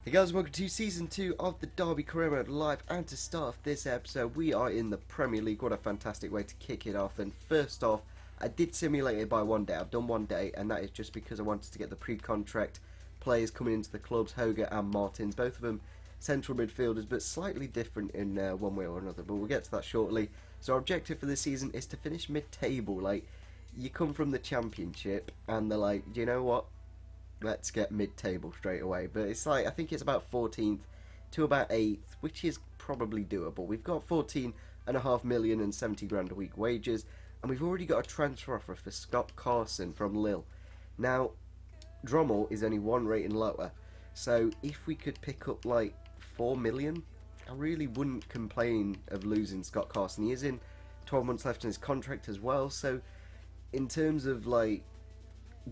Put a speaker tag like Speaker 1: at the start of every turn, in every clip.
Speaker 1: Hey guys, welcome to Season 2 of the Derby Career Mode Live, and to start off this episode, we are in the Premier League. What a fantastic way to kick it off. And first off, I did simulate it by one day. I've done one day, and that is just because I wanted to get the pre-contract players coming into the clubs, Hoga and Martins, both of them central midfielders, but slightly different in one way or another, but we'll get to that shortly. So our objective for this season is to finish mid-table. Like, you come from the Championship, and they're like, do you know what? Let's get mid-table straight away. But it's like, I think it's about 14th to about 8th, which is probably doable. We've got 14.5 million and 70 grand a week wages, and we've already got a transfer offer for Scott Carson from Lille. Now, Drommel is only one rating lower, so if we could pick up like 4 million, I really wouldn't complain of losing Scott Carson. He is in 12 months left in his contract as well, so in terms of like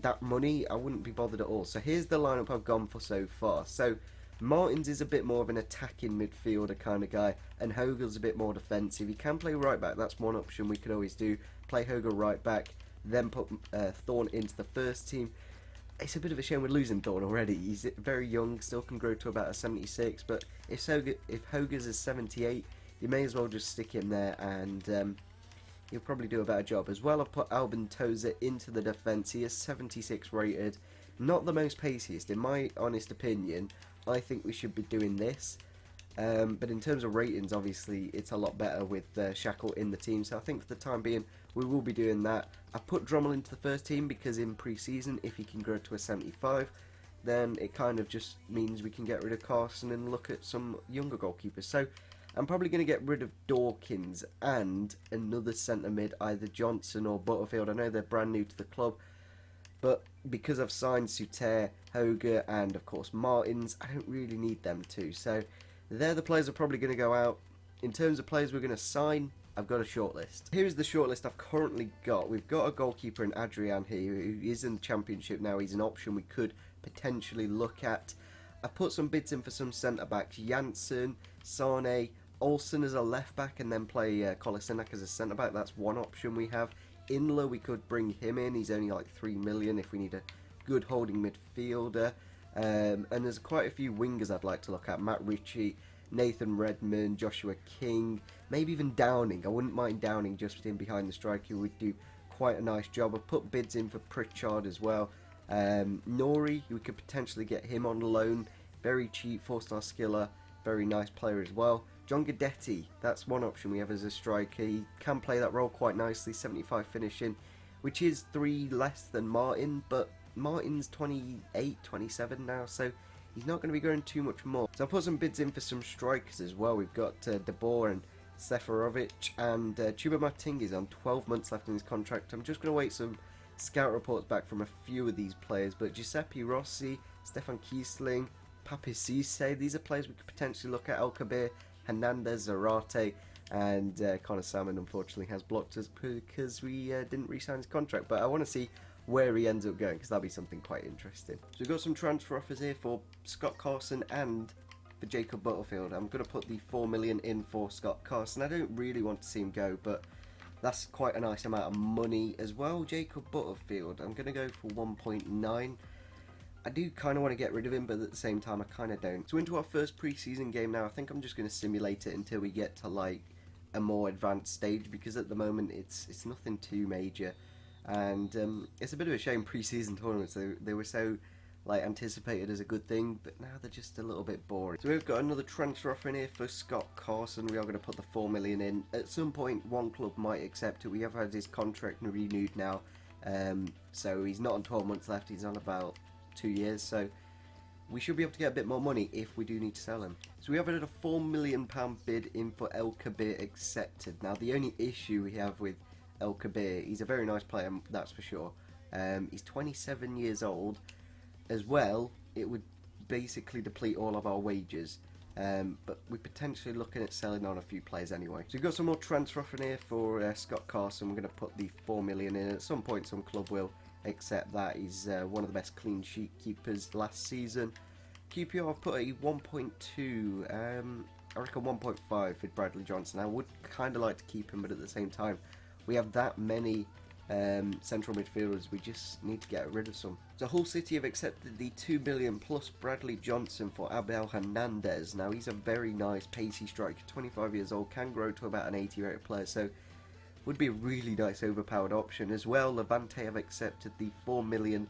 Speaker 1: that money, I wouldn't be bothered at all. So here's the lineup I've gone for so far. So Martins is a bit more of an attacking midfielder kind of guy, and Hogel's a bit more defensive. He can play right back, that's one option we could always do. Play Hogel right back, then put Thorne into the first team. It's a bit of a shame we're losing Thorne already. He's very young, still can grow to about a 76, but if Hoger's a 78, you may as well just stick him there, and he'll probably do a better job. As well, I've put Albin Tozer into the defence. He is 76 rated. Not the most paciest. In my honest opinion, I think we should be doing this. But in terms of ratings, obviously, it's a lot better with Shackle in the team. So I think for the time being, we will be doing that. I've put Drommel into the first team because in pre-season, if he can grow to a 75, then it kind of just means we can get rid of Carson and look at some younger goalkeepers. So I'm probably going to get rid of Dawkins and another centre mid, either Johnson or Butterfield. I know they're brand new to the club, but because I've signed Suter, Hoga, and of course Martins, I don't really need them too. So they're the players that are probably going to go out. In terms of players we're going to sign, I've got a shortlist. Here's the shortlist I've currently got. We've got a goalkeeper in Adrian here, who is in the Championship now. He's an option we could potentially look at. I've put some bids in for some centre backs: Janssen, Sane, Olsen as a left back, and then play Kolasinac as a centre back. That's one option we have. Inler, we could bring him in. He's only like 3 million if we need a good holding midfielder. And there's quite a few wingers I'd like to look at: Matt Ritchie, Nathan Redmond, Joshua King, maybe even Downing. I wouldn't mind Downing just in behind the striker. He would do quite a nice job. I've put bids in for Pritchard as well. Nori, we could potentially get him on loan. Very cheap, 4-star skiller, very nice player as well. John Guidetti, that's one option we have as a striker. He can play that role quite nicely, 75 finishing, which is 3 less than Martin, but Martin's 28, 27 now, so he's not going to be going too much more. So I've put some bids in for some strikers as well. We've got De Boer and Seferovic, and Choupo-Moting is on 12 months left in his contract. I'm just going to wait some scout reports back from a few of these players, but Giuseppe Rossi, Stefan Kiesling, Papi Cisse, these are players we could potentially look at. El Kabir, Hernandez, Zarate, and Connor Salmon unfortunately has blocked us because we didn't re-sign his contract, but I want to see where he ends up going because that'll be something quite interesting. So we've got some transfer offers here for Scott Carson and for Jacob Butterfield. I'm going to put the 4 million in for Scott Carson. I don't really want to see him go, but that's quite a nice amount of money as well. Jacob Butterfield, I'm going to go for 1.9. I do kind of want to get rid of him, but at the same time I kind of don't. So into our first pre-season game now. I think I'm just going to simulate it until we get to like a more advanced stage, because at the moment it's nothing too major, and it's a bit of a shame pre-season tournaments, they were so like anticipated as a good thing, but now they're just a little bit boring. So we've got another transfer offer in here for Scott Carson. We are going to put the 4 million in. At some point one club might accept it. We have had his contract renewed now, so he's not on 12 months left, he's on about 2 years, so we should be able to get a bit more money if we do need to sell him. So we have had a £4 million bid in for El Kabir accepted. Now the only issue we have with El Kabir, he's a very nice player, that's for sure. He's 27 years old as well. It would basically deplete all of our wages, but we're potentially looking at selling on a few players anyway. So we've got some more transfer in here for Scott Carson. We're going to put the 4 million in. At some point some club will accept that. He's one of the best clean sheet keepers last season. QPR, I've put a 1.2, I reckon 1.5 with Bradley Johnson. I would kind of like to keep him, but at the same time we have that many central midfielders. We just need to get rid of some. So Hull City have accepted the 2 million plus Bradley Johnson for Abel Hernandez. Now he's a very nice pacey striker, 25 years old, can grow to about an 80 rated player, so would be a really nice overpowered option. As well, Levante have accepted the 4 million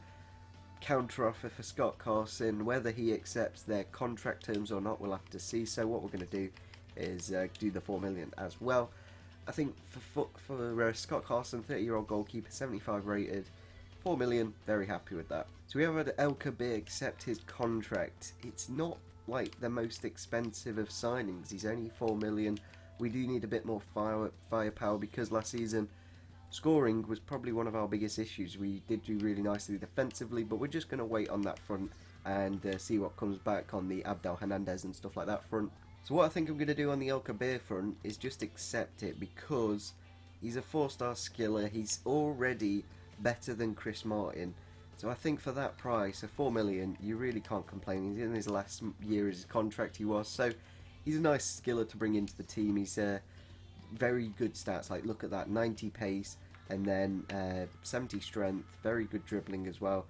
Speaker 1: counter offer for Scott Carson. Whether he accepts their contract terms or not, we'll have to see. So what we're going to do is do the 4 million as well. I think for Scott Carson, 30-year-old goalkeeper, 75 rated, 4 million, very happy with that. So we have had El Kabir accept his contract. It's not like the most expensive of signings. He's only 4 million. We do need a bit more firepower because last season scoring was probably one of our biggest issues. We did do really nicely defensively, but we're just going to wait on that front and see what comes back on the Abdel Hernandez and stuff like that front. So what I think I'm going to do on the El Kabir front is just accept it because he's a 4-star skiller. He's already better than Chris Martin. So I think for that price of 4 million, you really can't complain. He's in his last year of his contract he was. So he's a nice skiller to bring into the team. He's very good stats. Like look at that, 90 pace and then 70 strength. Very good dribbling as well.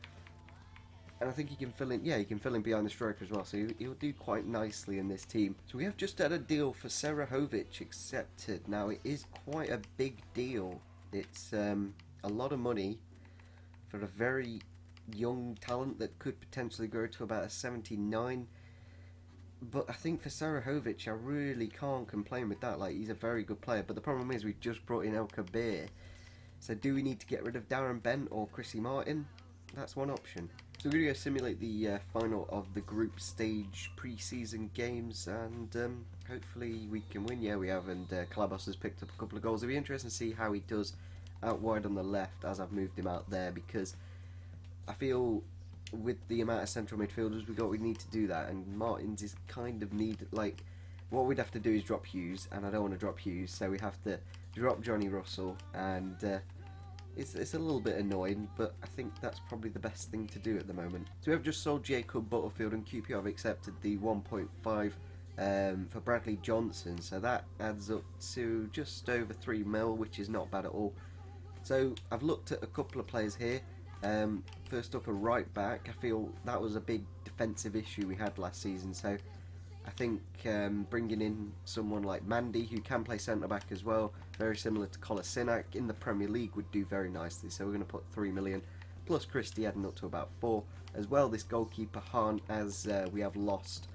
Speaker 1: And I think he can fill in, he can fill in behind the striker as well, so he'll do quite nicely in this team. So we have just had a deal for Serahovic accepted. Now it is quite a big deal. It's a lot of money for a very young talent that could potentially grow to about a 79. But I think for Serahovic, I really can't complain with that. Like, he's a very good player, but the problem is we've just brought in El Kabir. So do we need to get rid of Darren Bent or Chrissy Martin? That's one option. So we're going to go simulate the final of the group stage pre-season games, and hopefully we can win. Yeah, we have, and Calabos has picked up a couple of goals. It'll be interesting to see how he does out wide on the left as I've moved him out there, because I feel with the amount of central midfielders we need to do that, and Martins is kind of needed. Like, what we'd have to do is drop Hughes, and I don't want to drop Hughes, so we have to drop Johnny Russell, and it's a little bit annoying, but I think that's probably the best thing to do at the moment. So we have just sold Jacob Butterfield, and QPR have accepted the 1.5 for Bradley Johnson, so that adds up to just over 3 mil, which is not bad at all. So I've looked at a couple of players here. First up, a right back. I feel that was a big defensive issue we had last season, so I think bringing in someone like Mandy, who can play centre back as well, very similar to Kolasinac in the Premier League, would do very nicely. So we're going to put 3 million plus Christie adding up to about 4 as well. This goalkeeper Hahn, as we have lost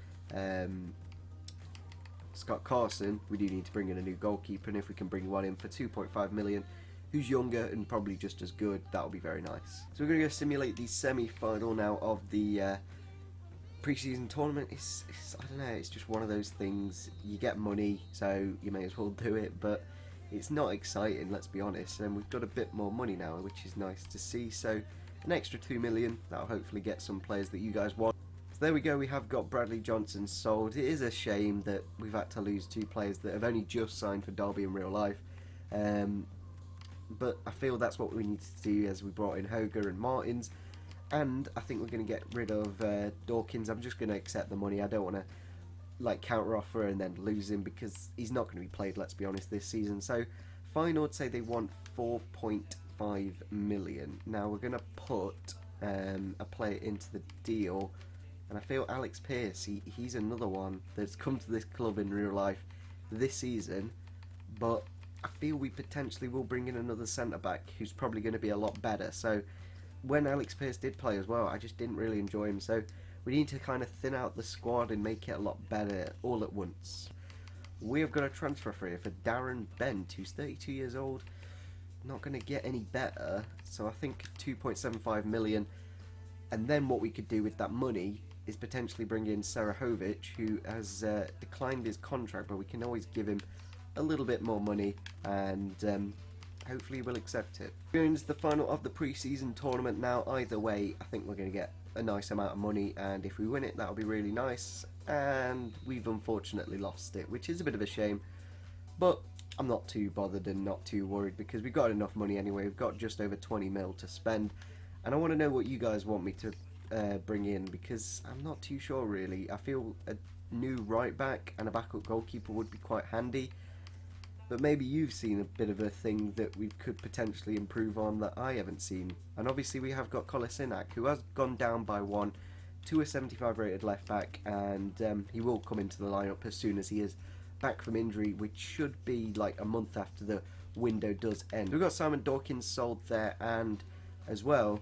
Speaker 1: Scott Carson, we do need to bring in a new goalkeeper, and if we can bring one in for 2.5 million, who's younger and probably just as good, that'll be very nice. So we're going to go simulate the semi-final now of the pre-season tournament. It's I don't know, it's just one of those things. You get money, so you may as well do it, but it's not exciting, let's be honest. And we've got a bit more money now, which is nice to see. So an extra 2 million, that'll hopefully get some players that you guys want. So there we go, we have got Bradley Johnson sold. It is a shame that we've had to lose 2 players that have only just signed for Derby in real life. But I feel that's what we need to do, as we brought in Hoger and Martins. And I think we're going to get rid of Dawkins. I'm just going to accept the money. I don't want to like counter offer and then lose him, because he's not going to be played, let's be honest, this season. So fine, I'd say they want 4.5 million. Now we're going to put a player into the deal, and I feel Alex Pearce, he's another one that's come to this club in real life this season, but I feel we potentially will bring in another centre back who's probably going to be a lot better. So when Alex Pearce did play as well, I just didn't really enjoy him. So we need to kind of thin out the squad and make it a lot better all at once. We have got a transfer free for Darren Bent, who's 32 years old. Not going to get any better. So I think 2.75 million. And then what we could do with that money is potentially bring in Serahovic, who has declined his contract, but we can always give him a little bit more money, and hopefully we'll accept it. Going into the final of the pre-season tournament now. Either way, I think we're going to get a nice amount of money, and if we win it, that'll be really nice. And we've unfortunately lost it, which is a bit of a shame, but I'm not too bothered and not too worried, because we've got enough money anyway. We've got just over 20 mil to spend, and I want to know what you guys want me to bring in, because I'm not too sure really. I feel a new right back and a backup goalkeeper would be quite handy. but maybe you've seen a bit of a thing that we could potentially improve on that I haven't seen. And obviously we have got Kolasinac, who has gone down by 1 to a 75 rated left back, and he will come into the lineup as soon as he is back from injury, which should be like a month after the window does end. We've got Simon Dawkins sold there, and as well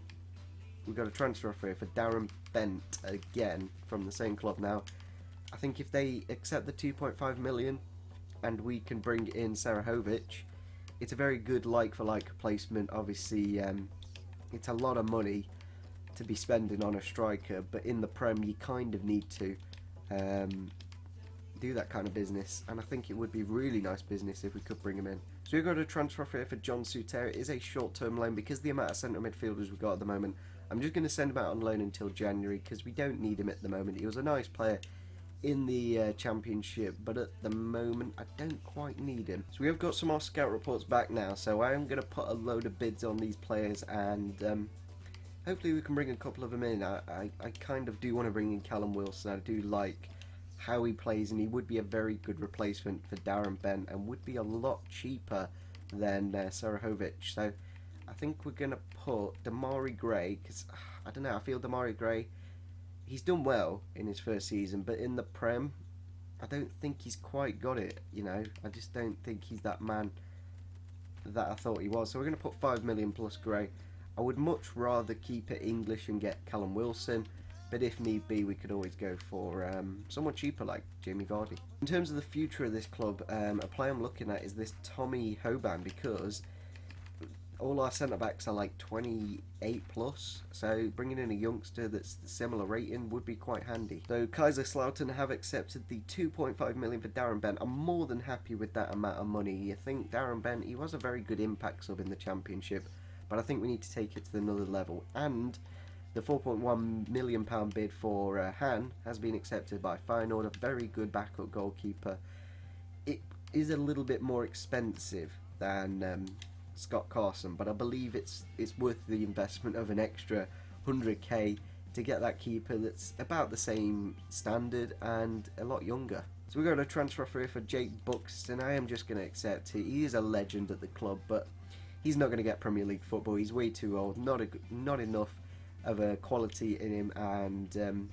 Speaker 1: we've got a transfer offer here for Darren Bent again from the same club. Now I think if they accept the 2.5 million and we can bring in Sarahovic, it's a very good like-for-like replacement. Obviously, it's a lot of money to be spending on a striker, but in the Prem you kind of need to do that kind of business, and I think it would be really nice business if we could bring him in. So we've got a transfer offer here for John Suter. It is a short-term loan because of the amount of centre midfielders we've got at the moment. I'm just going to send him out on loan until January because we don't need him at the moment. He was a nice player in the Championship, but at the moment I don't quite need him. So we have got some more scout reports back now, so I am going to put a load of bids on these players, and hopefully we can bring a couple of them in. I kind of do want to bring in Callum Wilson. I do like how he plays, and he would be a very good replacement for Darren Bent and would be a lot cheaper than Sarahovic. So I think we're going to put Damari Gray, because I don't know, I feel Damari Gray, he's done well in his first season, but in the Prem I don't think he's quite got it, you know. I just don't think he's that man that I thought he was. So we're going to put 5 million plus Gray. I would much rather keep it English and get Callum Wilson, but if need be we could always go for someone cheaper like Jamie Vardy. In terms of the future of this club, a player I'm looking at is this Tommy Hoban, because all our centre-backs are like 28 plus, so bringing in a youngster that's similar rating would be quite handy. So Kaiserslautern have accepted the 2.5 million for Darren Bent. I'm more than happy with that amount of money. You think Darren Bent, he was a very good impact sub in the Championship, but I think we need to take it to another level. And the £4.1 million bid for Han has been accepted by Feyenoord, a very good backup goalkeeper. It is a little bit more expensive than Scott Carson, but I believe it's worth the investment of an extra 100k to get that keeper that's about the same standard and a lot younger. So we've got a transfer offer here for Jake Buxton. I am just going to accept it. He is a legend at the club, but he's not going to get Premier League football. He's way too old, not enough of a quality in him, and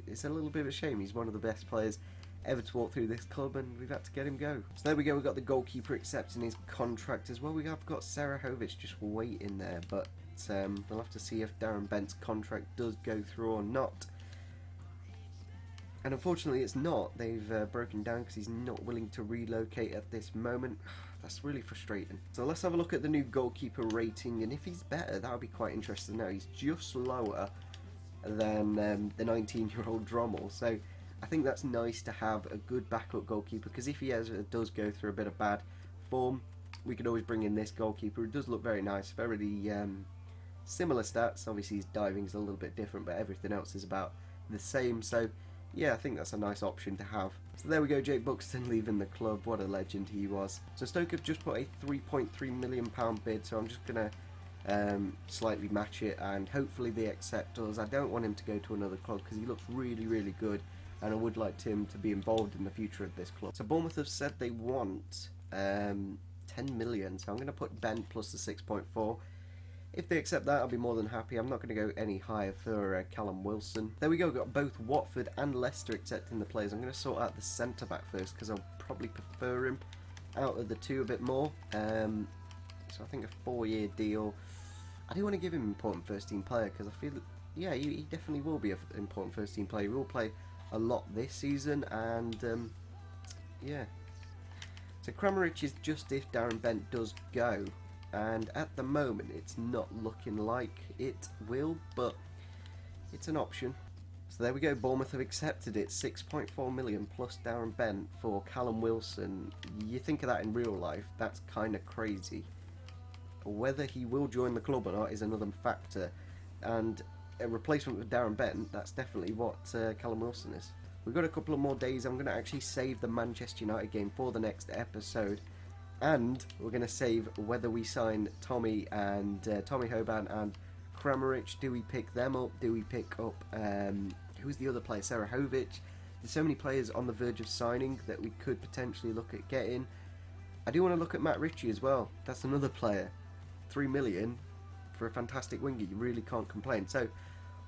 Speaker 1: it's a little bit of a shame. He's one of the best players ever to walk through this club, and we've had to get him go. So there we go, we've got the goalkeeper accepting his contract as well. We have got Sarahovic just waiting there, but we'll have to see if Darren Bent's contract does go through or not. And unfortunately it's not. They've broken down because he's not willing to relocate at this moment. That's really frustrating. So let's have a look at the new goalkeeper rating, and if he's better, that would be quite interesting. Now he's just lower than the 19-year-old Drommel, so I think that's nice to have a good backup goalkeeper, because if he does go through a bit of bad form, we could always bring in this goalkeeper. It does look very nice, very similar stats. Obviously his diving's a little bit different, but everything else is about the same. So yeah, I think that's a nice option to have. So there we go, Jake Buxton leaving the club. What a legend he was. So Stoke have just put a £3.3 million bid, so I'm just going to slightly match it, and hopefully they accept us. I don't want him to go to another club because he looks really, really good, and I would like him to be involved in the future of this club. So Bournemouth have said they want 10 million, so I'm going to put Bent plus the 6.4. If they accept that, I'll be more than happy. I'm not going to go any higher for Callum Wilson. There we go, got both Watford and Leicester accepting the players. I'm going to sort out the centre-back first because I'll probably prefer him out of the two a bit more. So I think a 4-year deal. I do want to give him an important first-team player because I feel that, yeah, he definitely will be an important first-team player. He will play a lot this season, and yeah. So Kramaric is just if Darren Bent does go, and at the moment it's not looking like it will, but it's an option. So there we go, Bournemouth have accepted it, 6.4 million plus Darren Bent for Callum Wilson. You think of that in real life, that's kind of crazy. Whether he will join the club or not is another factor, and a replacement with Darren Bent, that's definitely what Callum Wilson is. We've got a couple of more days. I'm going to actually save the Manchester United game for the next episode, and we're going to save whether we sign Tommy Hoban and Kramaric. Do we pick them up? Do we pick up who's the other player? Sarahovic. There's so many players on the verge of signing that we could potentially look at getting. I do want to look at Matt Ritchie as well. That's another player. 3 million for a fantastic winger. You really can't complain. So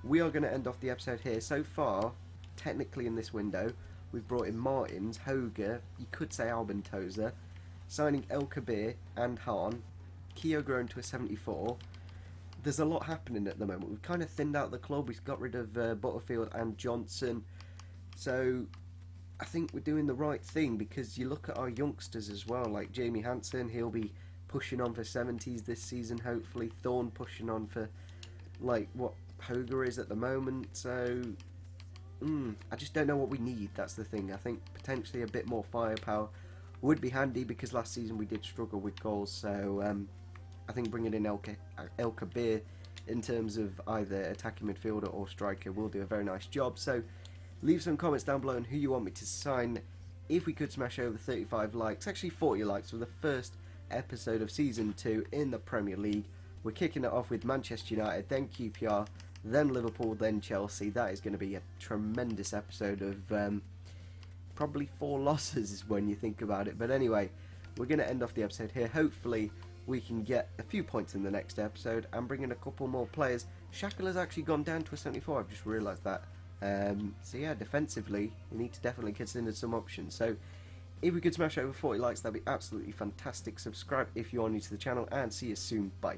Speaker 1: we are going to end off the episode here. So far, technically in this window, we've brought in Martins, Hoger, you could say Albentosa, signing El Kabir and Hahn, Keogh grown to a 74. There's a lot happening at the moment. We've kind of thinned out the club. We've got rid of Butterfield and Johnson. So I think we're doing the right thing, because you look at our youngsters as well, like Jamie Hansen, he'll be pushing on for 70s this season, hopefully. Thorne pushing on for like what Hoger is at the moment. So I just don't know what we need. That's the thing. I think potentially a bit more firepower would be handy, because last season we did struggle with goals. So I think bringing in El Kabir in terms of either attacking midfielder or striker will do a very nice job. So leave some comments down below on who you want me to sign. If we could smash over 35 likes, actually 40 likes, for the first episode of Season 2 in the Premier League. We're kicking it off with Manchester United, then QPR, then Liverpool, then Chelsea. That is going to be a tremendous episode of probably 4 losses when you think about it. But anyway, we're going to end off the episode here. Hopefully we can get a few points in the next episode and bring in a couple more players. Shackle has actually gone down to a 74, I've just realised that. So yeah, defensively, we need to definitely consider some options. So if we could smash over 40 likes, that'd be absolutely fantastic. Subscribe if you are new to the channel, and see you soon. Bye.